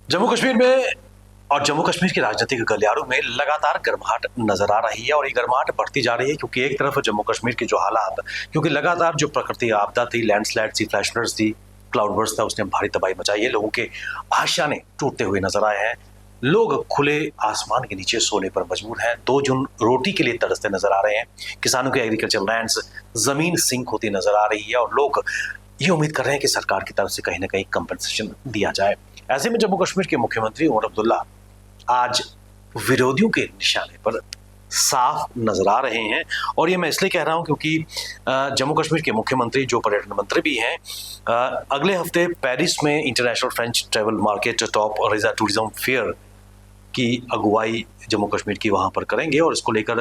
जम्मू कश्मीर में और जम्मू कश्मीर के राजनीतिक गलियारों में लगातार गर्माहट नजर आ रही है और ये गर्माहट बढ़ती जा रही है क्योंकि एक तरफ जम्मू कश्मीर के जो हालात, क्योंकि लगातार जो प्रकृति आपदा थी, लैंडस्लाइड थी, फ्लैश फ्लड्स थी, क्लाउड बर्स्ट था, उसने भारी तबाही मचाई है। लोगों के आशियाने टूटते हुए नजर आए हैं। लोग खुले आसमान के नीचे सोने पर मजबूर हैं। 2 जून रोटी के लिए तरसते नजर आ रहे हैं। किसानों के एग्रीकल्चर लैंड्स, जमीन सिंक होती नजर आ रही है और लोग ये उम्मीद कर रहे हैं कि सरकार की तरफ से कहीं ना कहीं कंपनसेशन दिया जाए। ऐसे में जम्मू कश्मीर के मुख्यमंत्री उमर अब्दुल्ला आज विरोधियों के निशाने पर साफ नजर आ रहे हैं। और ये मैं इसलिए कह रहा हूं क्योंकि जम्मू कश्मीर के मुख्यमंत्री जो पर्यटन मंत्री भी हैं, अगले हफ्ते पेरिस में international French travel market top Resa tourism fair की अगुवाई जम्मू कश्मीर की वहां पर करेंगे और इसको लेकर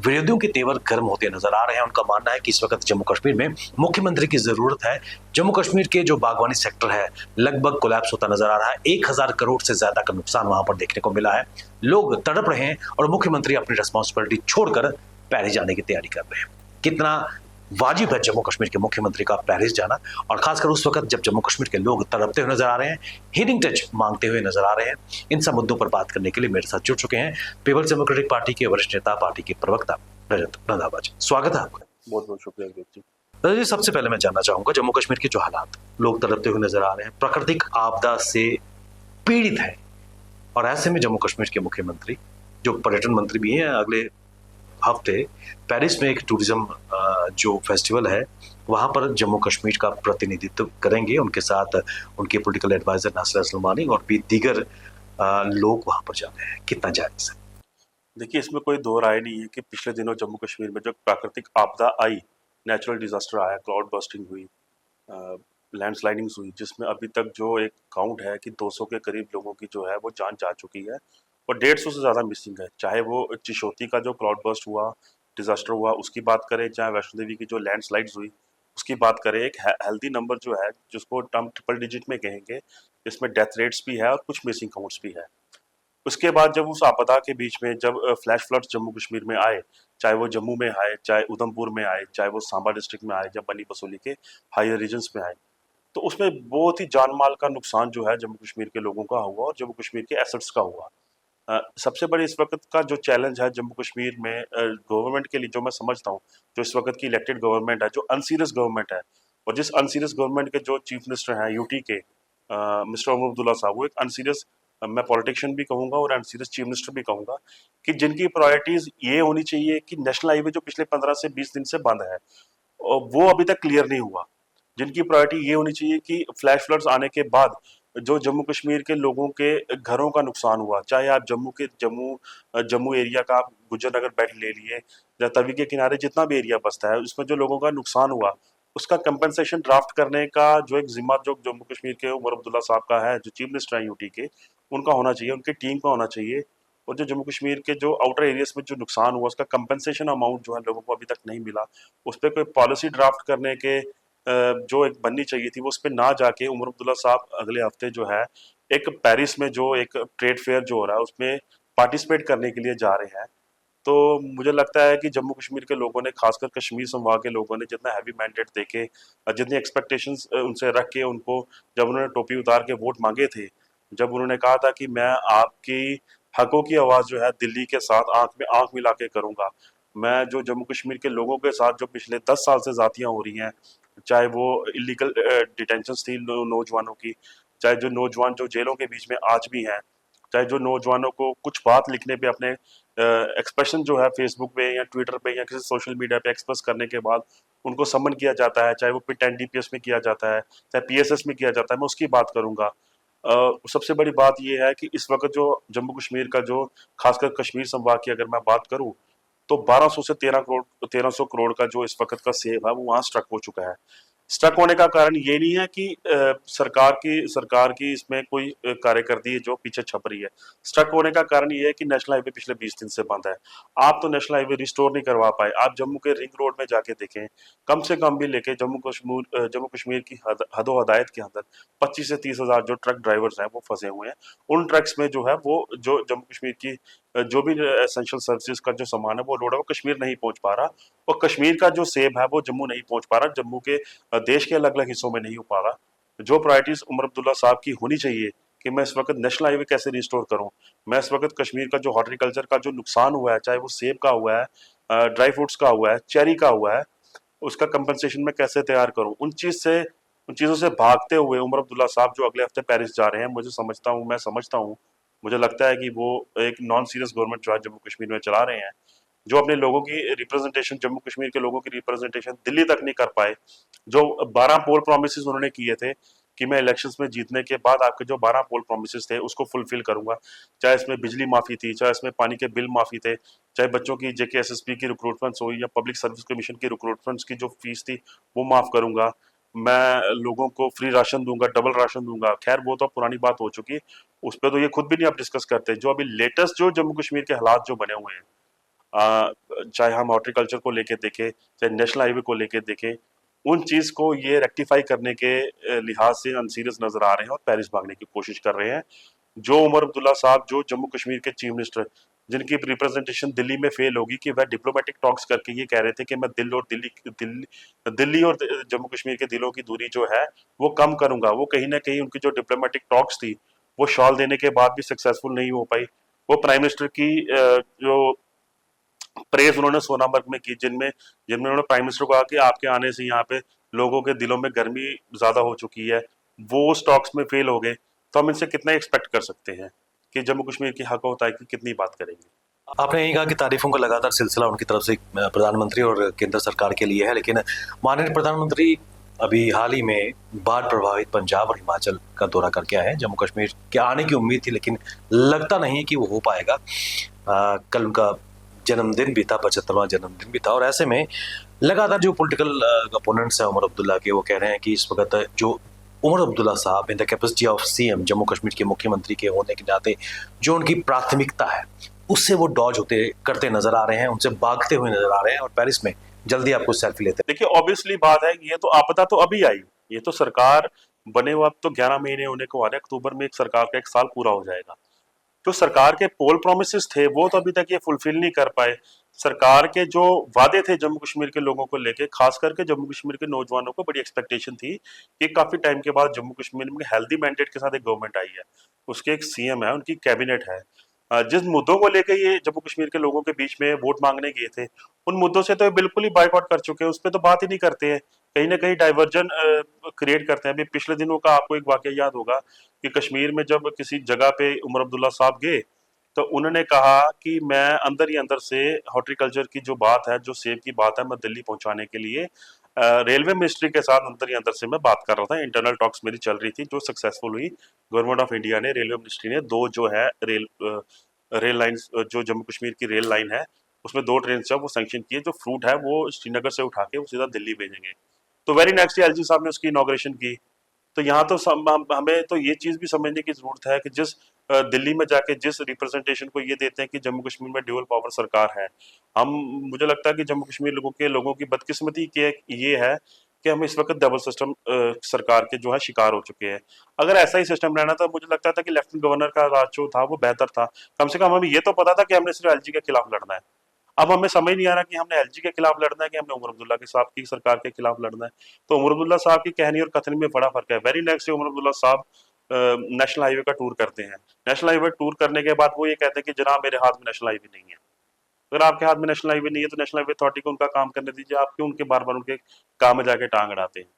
विरोधियों के तेवर गर्म होते नजर आ रहे हैं। उनका मानना है कि इस वक्त जम्मू कश्मीर में मुख्यमंत्री की जरूरत है। जम्मू कश्मीर के जो बागवानी सेक्टर है लगभग कोलैप्स होता नजर आ रहा है। 1,000 करोड़ से ज्यादा का नुकसान वहां पर देखने को मिला है। लोग तड़प रहे हैं और मुख्यमंत्री अपनी रिस्पॉन्सिबिलिटी छोड़कर पेरिस जाने की तैयारी कर रहे हैं। कितना वाजिब है जम्मू कश्मीर के मुख्यमंत्री का पेरिस जाना, और खासकर उस वक्त जब जम्मू कश्मीर के लोग तड़पते हुए नजर आ रहे हैं, हीटिंग टच मांगते हुए नजर आ रहे हैं। इन सब मुद्दों पर बात करने के लिए मेरे साथ जुड़ चुके हैं पीपल्स डेमोक्रेटिक पार्टी के वरिष्ठ नेता, पार्टी के प्रवक्ता रजत रंधावा। स्वागत है आपका। बहुत बहुत शुक्रिया विवेक जी। रजत जी, सबसे पहले मैं जानना चाहूंगा, जम्मू कश्मीर के जो हालात, लोग तड़पते हुए नजर आ रहे हैं, प्राकृतिक आपदा से पीड़ित है, और ऐसे में जम्मू कश्मीर के मुख्यमंत्री जो पर्यटन मंत्री भी हैं, अगले हफ्ते पेरिस में एक टूरिज्म जो फेस्टिवल है वहां पर जम्मू कश्मीर का प्रतिनिधित्व करेंगे। उनके साथ उनके पॉलिटिकल एडवाइजर नासिर सलमानी और भी दीगर लोग वहां पर जा रहे हैं। कितना जायज है? देखिए, इसमें कोई दो राय नहीं है कि पिछले दिनों जम्मू कश्मीर में जो प्राकृतिक आपदा आई, नेचुरल डिजास्टर आया, क्लाउड बर्स्टिंग हुई, लैंडस्लाइडिंग्स हुई, जिसमें अभी तक जो एक काउंट है कि 200 के करीब लोगों की जो है वो जान जा चुकी है और 150 से ज़्यादा मिसिंग है। चाहे वो चिशोती का जो क्लाउड बर्स्ट हुआ, डिजास्टर हुआ, उसकी बात करें, चाहे वैष्णो देवी की जो लैंडस्लाइड्स हुई उसकी बात करें, एक हेल्दी नंबर जो है जिसको हम ट्रिपल डिजिट में कहेंगे, इसमें डेथ रेट्स भी है और कुछ मिसिंग काउंट्स भी है। उसके बाद जब उस आपदा के बीच में जब फ्लैश फ्लड्स जम्मू कश्मीर में आए, चाहे वो जम्मू में आए, चाहे उधमपुर में आए, चाहे वो सांबा डिस्ट्रिक्ट में आए, जब बनी बसोली के हायर रीजन्स में आए, तो उसमें बहुत ही जान माल का नुकसान जो है जम्मू कश्मीर के लोगों का हुआ और जम्मू कश्मीर के एसेट्स का हुआ। सबसे बड़ी इस वक्त का जो चैलेंज है जम्मू कश्मीर में गवर्नमेंट के लिए, जो मैं समझता हूँ, जो इस वक्त की इलेक्टेड गवर्नमेंट है, जो अनसीरियस गवर्नमेंट है, और जिस अनसीरियस गवर्नमेंट के जो चीफ मिनिस्टर हैं यूटी के, मिस्टर उमर अब्दुल्ला साहब, वो एक अनसीरियस, मैं पॉलिटिशियन भी कहूंगा और अनसीरियस चीफ मिनिस्टर भी कहूंगा, कि जिनकी प्रायोरिटीज ये होनी चाहिए कि नेशनल हाईवे जो पिछले 15 से 20 दिन से बंद है और वो अभी तक क्लियर नहीं हुआ, जिनकी प्रायोरिटी ये होनी चाहिए कि फ्लैश फ्लड्स आने के बाद जो जम्मू कश्मीर के लोगों के घरों का नुकसान हुआ, चाहे आप जम्मू एरिया का आप गुज्जर नगर बेल्ट ले लिए या तवी के किनारे जितना भी एरिया बसता है, उसमें जो लोगों का नुकसान हुआ उसका कंपनसेशन ड्राफ्ट करने का जो एक जिम्मा जो जम्मू कश्मीर के उमर अब्दुल्ला साहब का है, जो चीफ मिनिस्टर है यूटी के, उनका होना चाहिए, उनकी टीम का होना चाहिए। और जो जम्मू कश्मीर के जो आउटर एरियाज में जो नुकसान हुआ उसका कंपनसेशन अमाउंट जो है लोगों को अभी तक नहीं मिला, उस पर कोई पॉलिसी ड्राफ्ट करने के जो एक बननी चाहिए थी वो उस पर ना जाके उमर अब्दुल्ला साहब अगले हफ्ते जो है एक पेरिस में जो एक ट्रेड फेयर जो हो रहा है उसमें पार्टिसिपेट करने के लिए जा रहे हैं। तो मुझे लगता है कि जम्मू कश्मीर के लोगों ने, खासकर कश्मीर संभाग के लोगों ने, जितना हैवी मैंडेट देके, जितनी एक्सपेक्टेशंस उनसे रख के, उनको जब उन्होंने टोपी उतार के वोट मांगे थे, जब उन्होंने कहा था कि मैं आपकी हकों की आवाज़ जो है दिल्ली के साथ आंख में आंख मिला के करूंगा, मैं जो जम्मू कश्मीर के लोगों के साथ जो पिछले 10 साल से जातियां हो रही हैं, चाहे वो इलीगल डिटेंशंस थी नौजवानों की, चाहे जो नौजवान जो जेलों के बीच में आज भी हैं, चाहे जो नौजवानों को कुछ बात लिखने पे अपने एक्सप्रेशन जो है फेसबुक पे या ट्विटर पे या किसी सोशल मीडिया पे एक्सप्रेस करने के बाद उनको समन किया जाता है, चाहे वो पिट एनडीपीएस में किया जाता है, चाहे पीएसएस में किया जाता है, मैं उसकी बात करूंगा। सबसे बड़ी बात यह है कि इस वक्त जो जम्मू कश्मीर का जो, खासकर कश्मीर संभाग की अगर मैं बात करूं, तो 1200 से 1300 करोड़ का जो इस वक्त का सेब है वो वहां स्ट्रक हो चुका है। स्ट्रक होने का कारण ये नहीं है कि सरकार की इसमें कोई कार्यकर्ती है जो पीछे छप रही है। स्ट्रक होने का कारण ये है कि नेशनल हाईवे पिछले 20 दिन से बंद है। आप तो नेशनल हाईवे रिस्टोर नहीं करवा पाए। आप जम्मू के रिंग रोड में जाके देखें, कम से कम भी लेके जम्मू कश्मीर की हदो हदायत के अंदर 25 से 30 हज़ार जो ट्रक ड्राइवर्स हैं वो फंसे हुए हैं। उन ट्रक्स में जो है वो जो जम्मू कश्मीर की जो भी एसेंशियल सर्विसेज का जो सामान है वो लोड है वो कश्मीर नहीं पहुंच पा रहा, और कश्मीर का जो सेब है वो जम्मू नहीं पहुंच पा रहा, जम्मू के देश के अलग अलग हिस्सों में नहीं हो पा रहा। जो प्रायोरिटीज उमर अब्दुल्ला साहब की होनी चाहिए कि मैं इस वक्त नेशनल हाईवे कैसे रिस्टोर करूं। मैं इस वक्त कश्मीर का जो हॉर्टिकल्चर का जो नुकसान हुआ है, चाहे वो सेब का हुआ है, ड्राई फ्रूट्स का हुआ है, चेरी का हुआ है, उसका कंपनसेशन मैं कैसे तैयार करूं। उन चीज़ों से भागते हुए उमर अब्दुल्ला साहब जो अगले हफ्ते पेरिस जा रहे हैं, मैं समझता हूं, मुझे लगता है कि वो एक नॉन सीरियस गवर्नमेंट जो है जम्मू कश्मीर में चला रहे हैं, जो अपने लोगों की रिप्रेजेंटेशन, जम्मू कश्मीर के लोगों की रिप्रेजेंटेशन दिल्ली तक नहीं कर पाए। जो 12 पोल प्रोमिसेस उन्होंने किए थे कि मैं इलेक्शंस में जीतने के बाद आपके जो 12 पोल प्रोमिसेस थे उसको फुलफिल करूंगा, चाहे इसमें बिजली माफी थी, चाहे इसमें पानी के बिल माफी थे, चाहे बच्चों की जेकेएसएसपी की रिक्रूटमेंट्स हुई या पब्लिक सर्विस कमीशन की रिक्रूटमेंट्स की जो फीस थी वो माफ करूंगा, मैं लोगों को फ्री राशन दूंगा, डबल राशन दूंगा। खैर वो तो पुरानी बात हो चुकी, उस पर तो ये खुद भी नहीं आप डिस्कस करते। जो अभी लेटेस्ट जो जम्मू कश्मीर के हालात जो बने हुए हैं, चाहे हम हॉर्टिकल्चर को लेके देखें, चाहे नेशनल हाईवे को लेके देखें, उन चीज को ये रेक्टिफाई करने के लिहाज से अनसीरियस नजर आ रहे हैं और पेरिस भागने की कोशिश कर रहे हैं। जो उमर अब्दुल्ला साहब जो जम्मू कश्मीर के चीफ मिनिस्टर, जिनकी रिप्रेजेंटेशन दिल्ली में फेल होगी, कि वह डिप्लोमेटिक टॉक्स करके ये कह रहे थे कि मैं दिल्ली और जम्मू कश्मीर के दिलों की दूरी जो है वो कम करूंगा। वो कहीं ना कहीं उनकी जो डिप्लोमेटिक टॉक्स थी वो शॉल देने के बाद भी सक्सेसफुल नहीं हो पाई। वो प्राइम मिनिस्टर की जो प्रेज उन्होंने सोनामर्ग में की, जिनमें जिनमें उन्होंने प्राइम मिनिस्टर को कहा कि आपके आने से यहाँ पे लोगों के दिलों में गर्मी ज्यादा हो चुकी है, वो स्टॉक्स में फेल हो गए, तो हम इनसे कितना एक्सपेक्ट कर सकते हैं कि जम्मू कश्मीर की हक होता है कि कितनी बात करेंगे। आपने यही कहा कि तारीफों का लगातार सिलसिला उनकी तरफ से प्रधानमंत्री और केंद्र सरकार के लिए है, लेकिन माननीय प्रधानमंत्री अभी हाल ही में बाढ़ प्रभावित पंजाब और हिमाचल का दौरा करके आए हैं। जम्मू कश्मीर के आने की उम्मीद थी, लेकिन लगता नहीं कि वो हो पाएगा। कल उनका जन्मदिन भी था, 75वां जन्मदिन भी था, और ऐसे में लगातार जो पॉलिटिकल अपोनेंट्स हैं उमर अब्दुल्ला के, वो कह रहे हैं कि इस वक्त जो उमर अब्दुल्ला साहब in the capacity of CM, Jammu Kashmir के मुख्यमंत्री के होने के नाते जो उनकी प्राथमिकता है उससे वो डॉज होते करते नजर आ रहे हैं, उनसे भागते हुए नजर आ रहे हैं, और पेरिस में जल्दी आपको सेल्फी लेते हैं। देखिए ऑब्वियसली बात है, ये तो आपदा तो अभी आई, ये तो सरकार बने हुए अब तो 11 महीने होने को आ रहे हैं, अक्टूबर में एक सरकार का 1 साल पूरा हो जाएगा। जो सरकार के पोल प्रोमिसेस थे वो तो अभी तक ये फुलफिल नहीं कर पाए। सरकार के जो वादे थे जम्मू कश्मीर के लोगों को लेके, खास करके जम्मू कश्मीर के नौजवानों को बड़ी एक्सपेक्टेशन थी कि काफी टाइम के बाद जम्मू कश्मीर में हेल्दी मैंडेट के साथ एक गवर्नमेंट आई है, उसके एक सीएम है, उनकी कैबिनेट है। जिस मुद्दों को लेकर ये जम्मू कश्मीर के लोगों के बीच में वोट मांगने गए थे, उन मुद्दों से तो ये बिल्कुल ही बाइकआउट कर चुके हैं, उस पर तो बात ही नहीं करते हैं, कहीं ना कहीं डाइवर्जन क्रिएट करते हैं। अभी पिछले दिनों का आपको एक वाकया याद होगा कि कश्मीर में जब किसी जगह पे उमर अब्दुल्ला साहब गए तो उन्होंने कहा कि मैं अंदर ही अंदर से हॉर्टिकल्चर की जो बात है, जो सेब की बात है, मैं दिल्ली पहुंचाने के लिए रेलवे मिनिस्ट्री के साथ अंदर ही अंदर से मैं बात कर रहा था। इंटरनल टॉक्स मेरी चल रही थी जो सक्सेसफुल हुई। गवर्नमेंट ऑफ इंडिया ने, रेलवे मिनिस्ट्री ने दो जो है रेल लाइन्स, जो जम्मू कश्मीर की रेल लाइन है उसमें 2 ट्रेन जब वो सैंक्शन किए, जो फ्रूट है वो श्रीनगर से उठा के वो सीधा दिल्ली भेजेंगे। तो वेरी नेक्स्ट डे एलजी साहब ने उसकी इनॉग्रेशन की। तो यहाँ तो हमें तो ये चीज भी समझने की जरूरत है कि जिस दिल्ली में जाके जिस रिप्रेजेंटेशन को ये देते हैं कि जम्मू कश्मीर में ड्यूअल पावर सरकार है, हम, मुझे लगता है कि जम्मू कश्मीर लोगों की बदकिस्मती के ये है कि हम इस वक्त डबल सिस्टम सरकार के जो है शिकार हो चुके हैं। अगर ऐसा ही सिस्टम रहना था, मुझे लगता था कि लेफ्टिनेंट गवर्नर का राज जो था वो बेहतर था। कम से कम हमें ये तो पता था कि हमने सिर्फ एलजी के खिलाफ लड़ना है। अब हमें समझ नहीं आ रहा कि हमने एलजी के खिलाफ लड़ना है कि हमने उमर अब्दुल्ला के साहब की सरकार के खिलाफ लड़ना है। तो उमर अब्दुल्ला साहब की कहनी और कथनी में बड़ा फर्क है। Very next day Omar Abdullah साहब नेशनल हाईवे का टूर करते हैं। नेशनल हाईवे टूर करने के बाद वो ये कहते हैं कि जनाब मेरे हाथ में नेशनल हाईवे नहीं है। अगर आपके हाथ में नेशनल हाईवे नहीं है तो नेशनल हाईवे अथॉरिटी को उनका काम करने दीजिए, आप क्यों उनके बार बार उनके काम में जाके टांग अड़ाते हैं।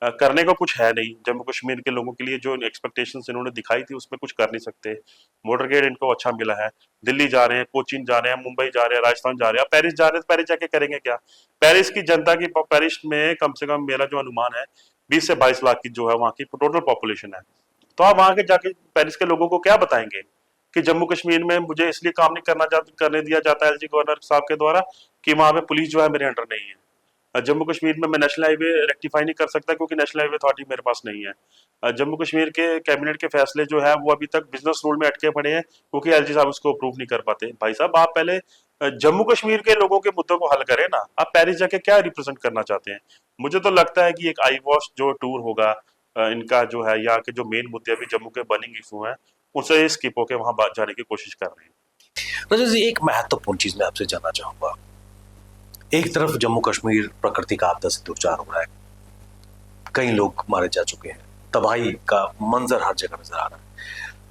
करने को कुछ है नहीं। जम्मू कश्मीर के लोगों के लिए जो एक्सपेक्टेशंस इन्होंने दिखाई थी उसमें कुछ कर नहीं सकते। बॉर्डर गेट इनको अच्छा मिला है, दिल्ली जा रहे हैं, कोचीन जा रहे हैं, मुंबई जा रहे हैं, राजस्थान जा रहे हैं, पेरिस जा रहे हैं, तो पेरिस जाके करेंगे क्या। पेरिस की जनता की, पेरिस में कम से कम मेरा जो अनुमान है 20 से 22 लाख की जो है वहाँ की टोटल पॉपुलेशन है। तो आप वहाँ के जाके पेरिस के लोगों को क्या बताएंगे कि जम्मू कश्मीर में मुझे इसलिए काम नहीं करने दिया जाता है एलजी गवर्नर साहब के द्वारा कि वहाँ पे पुलिस जो है मेरे अंडर नहीं है। जम्मू कश्मीर में मैं नेशनल हाईवे रेक्टिफाई नहीं कर सकता क्योंकि नेशनल हाईवे अथॉरिटी मेरे पास नहीं है। जम्मू कश्मीर के कैबिनेट के फैसले जो है वो अभी तक बिजनेस रूल में अटके पड़े हैं क्योंकि एलजी साहब उसको अप्रूव नहीं कर पाते। भाई साहब आप पहले जम्मू कश्मीर के लोगों के मुद्दों को हल करें ना, आप पेरिस जाके क्या रिप्रेजेंट करना चाहते हैं। मुझे तो लगता है कि एक आई वॉश जो टूर होगा इनका जो है, यहाँ के जो मेन मुद्दे अभी जम्मू के बर्निंग इशू हैं उनसे स्किप होकर वहां बात जाने की कोशिश कर रहे हैं। रजत जी, एक महत्वपूर्ण चीज मैं आपसे जानना चाहूंगा। एक तरफ जम्मू कश्मीर प्रकृति का आपदा से दो चार हो रहा है, कई लोग मारे जा चुके हैं, तबाही का मंजर हर जगह नजर आ रहा है,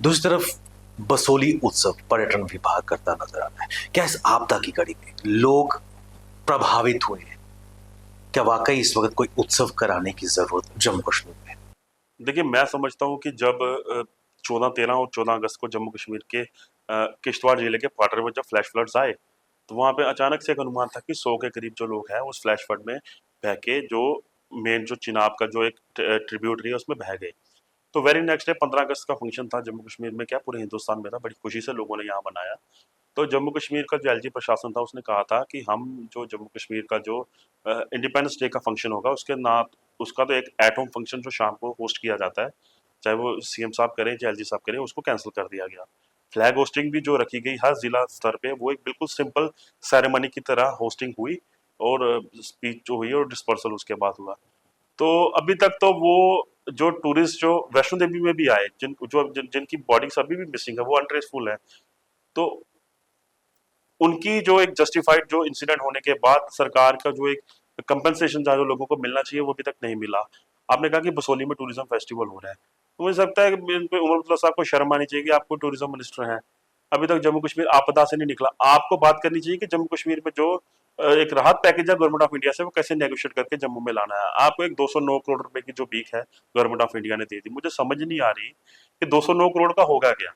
दूसरी तरफ बसोली उत्सव पर्यटन विभाग करता नजर आ रहा है। क्या इस आपदा की कड़ी में लोग प्रभावित हुए हैं? क्या वाकई इस वक्त कोई उत्सव कराने की जरूरत जम्मू कश्मीर में है? देखिए, मैं समझता हूँ कि जब 14, 13 और 14 अगस्त को जम्मू कश्मीर के किश्तवाड़ जिले के पाटर में जब फ्लैश फ्लड्स आए, तो वहाँ पे अचानक से एक अनुमान था कि 100 के करीब जो लोग हैं उस फ्लैश फ्लड में बह के जो मेन जो चिनाब का जो एक ट्रिब्यूटरी है उसमें बह गए। तो वेरी नेक्स्ट डे 15 अगस्त का फंक्शन था जम्मू कश्मीर में, क्या पूरे हिंदुस्तान में था, बड़ी खुशी से लोगों ने यहाँ मनाया। तो जम्मू कश्मीर का जो एलजी प्रशासन था उसने कहा था कि हम जो जम्मू कश्मीर का जो इंडिपेंडेंस डे का फंक्शन होगा उसके ना उसका तो एक एट होम फंक्शन जो शाम को होस्ट किया जाता है, चाहे वो सीएम साहब करें चाहे एलजी साहब करें, उसको कैंसिल कर दिया गया। फ्लैग होस्टिंग भी जो रखी गई हर जिला स्तर पे, वो एक बिल्कुल सिंपल सेरेमनी की तरह होस्टिंग हुई और स्पीच जो हुई और डिस्पर्सल उसके बाद हुआ। तो अभी तक तो वो जो टूरिस्ट जो वैष्णो देवी में भी आए जिनकी बॉडीज अभी भी मिसिंग है, वो अनट्रेसफुल है। तो उनकी जो एक जस्टिफाइड जो इंसिडेंट होने के बाद सरकार का जो एक कंपनसेशन था जो लोगों को मिलना चाहिए वो अभी तक नहीं मिला। आपने कहा कि बसोली में टूरिज्म फेस्टिवल हो रहा है, तो मुझे लगता है कि इन पे उमर अब्दुल्ला साहब को शर्म आनी चाहिए कि आपको टूरिज्म मिनिस्टर हैं, अभी तक जम्मू कश्मीर आपदा से नहीं निकला। आपको बात करनी चाहिए कि जम्मू कश्मीर में जो एक राहत पैकेज है गवर्नमेंट ऑफ इंडिया से, वो कैसे नेगोशिएट करके जम्मू में लाना है। आपको एक 209 करोड़ रुपए की जो भीख है गवर्नमेंट ऑफ इंडिया ने दे दी, मुझे समझ नहीं आ रही कि 209 करोड़ का होगा क्या।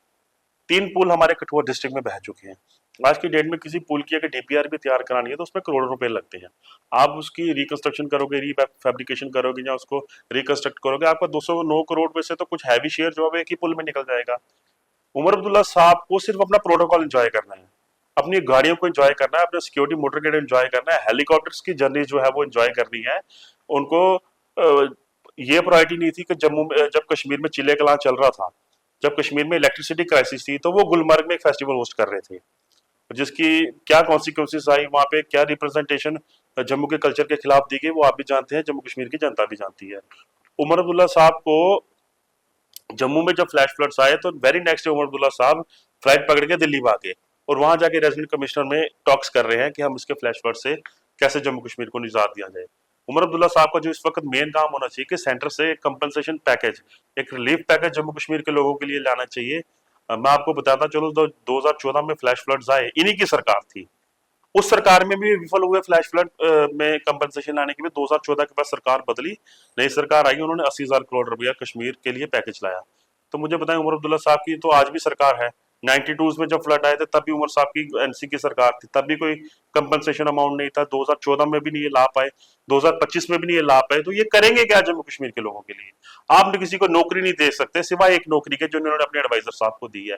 3 पुल हमारे कठुआ डिस्ट्रिक्ट में बह चुके हैं। आज की डेट में किसी पुल की अगर डीपीआर भी तैयार करानी है तो उसमें करोड़ों रुपए लगते हैं। आप उसकी रिकंस्ट्रक्शन करोगे, फैब्रिकेशन करोगे या उसको रिकंस्ट्रक्ट करोगे, आपका 209 करोड़ में से तो कुछ हैवी शेयर जो है एक ही पुल में निकल जाएगा। उमर अब्दुल्ला साहब को सिर्फ अपना प्रोटोकॉल एंजॉय करना है, अपनी गाड़ियों को एंजॉय करना है, अपने सिक्योरिटी मोटरकेड एंजॉय करना है, हेलीकॉप्टर्स की जर्नी जो है वो एंजॉय करनी है। उनको ये प्रायोरिटी नहीं थी कि जम्मू में जब कश्मीर में चिले कलां चल रहा था, जब कश्मीर में इलेक्ट्रिसिटी क्राइसिस थी, तो वो गुलमर्ग में एक फेस्टिवल होस्ट कर रहे थे, जिसकी क्या कॉन्सिक्वेंसेस आई वहां पे, क्या रिप्रेजेंटेशन जम्मू के कल्चर के खिलाफ दी गई, वो आप भी जानते हैं, जम्मू कश्मीर की जनता भी जानती है। उमर अब्दुल्ला साहब को जम्मू में जब फ्लैश फ्लड्स आए तो very next day Omar Abdullah साहब फ्लाइट पकड़ के दिल्ली भागे और वहां जाके रेजिडेंट कमिश्नर में टॉक्स कर रहे हैं कि हम इसके फ्लैश फ्लड से कैसे जम्मू कश्मीर को निजात दिया जाए। उमर अब्दुल्ला साहब का जो इस वक्त मेन काम होना चाहिए कि सेंटर से एक कंपनसेशन पैकेज, एक रिलीफ पैकेज जम्मू कश्मीर के लोगों के लिए लाना चाहिए। मैं आपको बताता चलूं तो 2014 में फ्लैश फ्लड्स आए, इन्हीं की सरकार थी, उस सरकार में भी विफल हुए फ्लैश फ्लड में कंपनसेशन लाने के लिए। 2014 के बाद सरकार बदली, नई सरकार आई, उन्होंने 80,000 करोड़ रुपया कश्मीर के लिए पैकेज लाया। तो मुझे बताएं, उमर अब्दुल्ला साहब की तो आज भी सरकार है। 92 में जब फ्लड आए थे तब भी उमर साहब की एनसी की सरकार थी, तब भी कोई कंपनसेशन अमाउंट नहीं था। 2014 में भी नहीं ये ला पाए, 2025 में भी नहीं ये ला पाए, तो ये करेंगे क्या जम्मू कश्मीर के लोगों के लिए? आपने किसी को नौकरी नहीं दे सकते सिवाय एक नौकरी के जो उन्होंने अपने एडवाइजर साहब को दी है।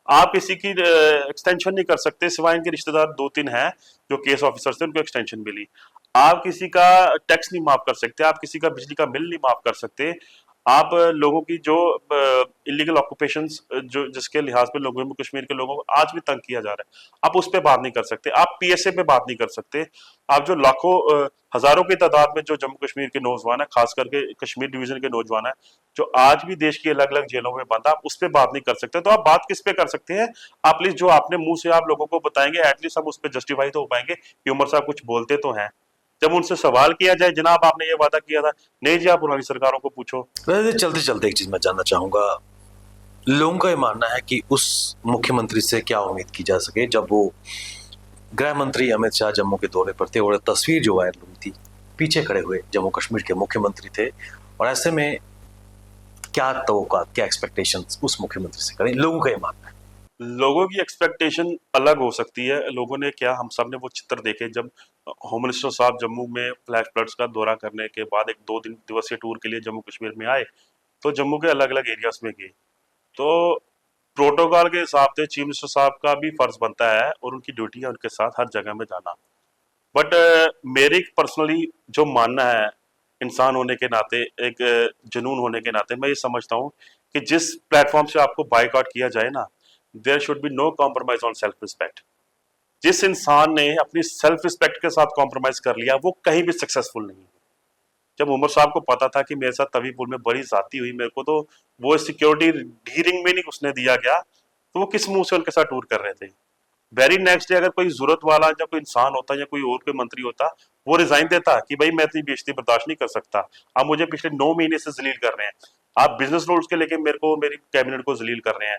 आप किसी की एक्सटेंशन नहीं कर सकते सिवाय इनके रिश्तेदार 2-3 हैं जो केस ऑफिसर थे, उनको एक्सटेंशन मिली। आप किसी का टैक्स नहीं माफ कर सकते, आप किसी का बिजली का बिल नहीं माफ कर सकते, आप लोगों की जो इलीगल ऑक्यूपेशंस जो जिसके लिहाज पे लोगों में कश्मीर के लोगों को आज भी तंग किया जा रहा है, आप उस पर बात नहीं कर सकते, आप पीएसए पे बात नहीं कर सकते। आप जो लाखों हजारों की तादाद में जो जम्मू कश्मीर के नौजवान है, खास करके कश्मीर डिवीजन के नौजवान है जो आज भी देश की अलग अलग जेलों में बंद, आप उस पर बात नहीं कर सकते। तो आप बात किस पे कर सकते हैं? आप प्लीज जो आपने मुंह से आप लोगों को बताएंगे, एटलीस्ट हम उस पर जस्टिफाई तो हो पाएंगे कि उमर साहब कुछ बोलते तो हैं। जब उनसे सवाल किया जाए, जनाब आपने ये वादा किया था, नहीं जी आप पुरानी सरकारों को पूछो। वैसे चलते चलते एक चीज मैं जानना चाहूंगा, लोगों का ये मानना है कि उस मुख्यमंत्री से क्या उम्मीद की जा सके जब वो गृह मंत्री अमित शाह जम्मू के दौरे पर थे और तस्वीर जो वायरल हुई थी, पीछे खड़े हुए जम्मू कश्मीर के मुख्यमंत्री थे, और ऐसे में क्या तवक्कुआत, क्या एक्सपेक्टेशंस उस मुख्यमंत्री से करें, लोगों का ये मानना है। लोगों की एक्सपेक्टेशन अलग हो सकती है। लोगों ने क्या, हम सब ने वो चित्र देखे जब होम मिनिस्टर साहब जम्मू में फ्लैश फ्लड्स का दौरा करने के बाद एक 2 दिन दिवसीय टूर के लिए जम्मू कश्मीर में आए, तो जम्मू के अलग अलग एरियाज में गए। तो प्रोटोकॉल के हिसाब से चीफ मिनिस्टर साहब का भी फर्ज बनता है और उनकी ड्यूटी है उनके साथ हर जगह में जाना। बट मेरी पर्सनली जो मानना है, इंसान होने के नाते, एक जुनून होने के नाते, मैं ये समझता हूँ कि जिस प्लेटफॉर्म से आपको बाइकआउट किया जाए ना, there should be no compromise on self respect. जिस इंसान ने अपनी सेल्फ रिस्पेक्ट के साथ कॉम्प्रोमाइज कर लिया वो कहीं भी सक्सेसफुल नहीं है। जब उमर साहब को पता था कि मेरे साथ तवी पुल में बड़ी जाती हुई, मेरे को तो वो सिक्योरिटी हीरिंग में नहीं उसने दिया गया, तो वो किस मुंह से उनके साथ टूर कर रहे थे? वेरी नेक्स्ट डे अगर कोई जरूरत वाला या कोई इंसान होता या कोई और कोई मंत्री होता, वो रिजाइन देता कि भाई मैं इतनी बेइज्जती बर्दाश्त नहीं कर सकता, आप मुझे पिछले 9 महीने से जलील कर रहे हैं। आप बिजनेस रूल्स के लेके मेरे को मेरी कैबिनेट को जलील कर रहे हैं।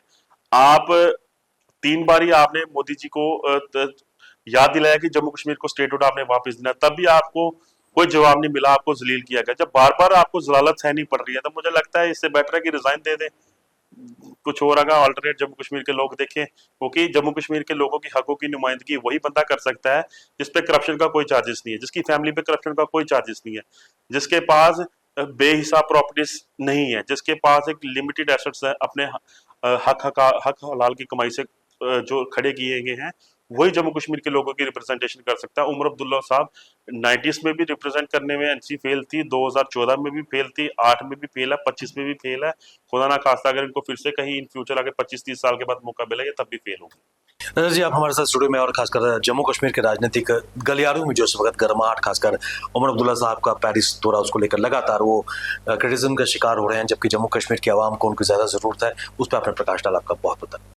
आप 3 बारी आपने मोदी जी को याद दिलाया कि जम्मू कश्मीर को स्टेटहुड आपने वापस देना, तब भी आपको कोई जवाब नहीं मिला, आपको जलील किया गया। जब बार बार आपको जलालत सहनी पड़ रही है तो मुझे लगता है इससे बेटर है कि रिजाइन दे दें, कुछ और अगर अल्टरनेट जम्मू कश्मीर के लोग देखें, क्योंकि जम्मू कश्मीर के लोगों की हकों की नुमाइंदगी वही बंदा कर सकता है जिस पे करप्शन का कोई चार्जेस नहीं है, जिसकी फैमिली पे करप्शन का कोई चार्जेस नहीं है, जिसके पास बेहिसाब प्रॉपर्टीज नहीं है, जिसके पास एक लिमिटेड एसेट्स है, अपने हक हलाल की कमाई से जो खड़े किए गए हैं, वही जम्मू कश्मीर के लोगों की रिप्रेजेंटेशन कर सकता है। उमर अब्दुल्ला साहब 90s में भी रिप्रेजेंट करने में एनसी फेल थी, 2014 में भी फेल थी, 8 में भी फेल है, 25 में भी फेल है। खुदा ना खास्ता अगर इनको फिर से कहीं इन फ्यूचर आगे 25-30 साल के बाद मौका मिलेगा तब भी फेल होगी। नजर जी, आप हमारे साथ स्टूडियो में और खासकर जम्मू कश्मीर के राजनीतिक गलियारों में जो इस वक्त गर्माहट, खासकर उमर अब्दुल्ला साहब का पेरिस दौरा, उसको लेकर लगातार वो क्रिटिसिज्म का शिकार हो रहे हैं, जबकि जम्मू कश्मीर की आवाम को उनकी ज्यादा जरूरत है, उस पर आपने प्रकाश डाला। आपका बहुत बहुत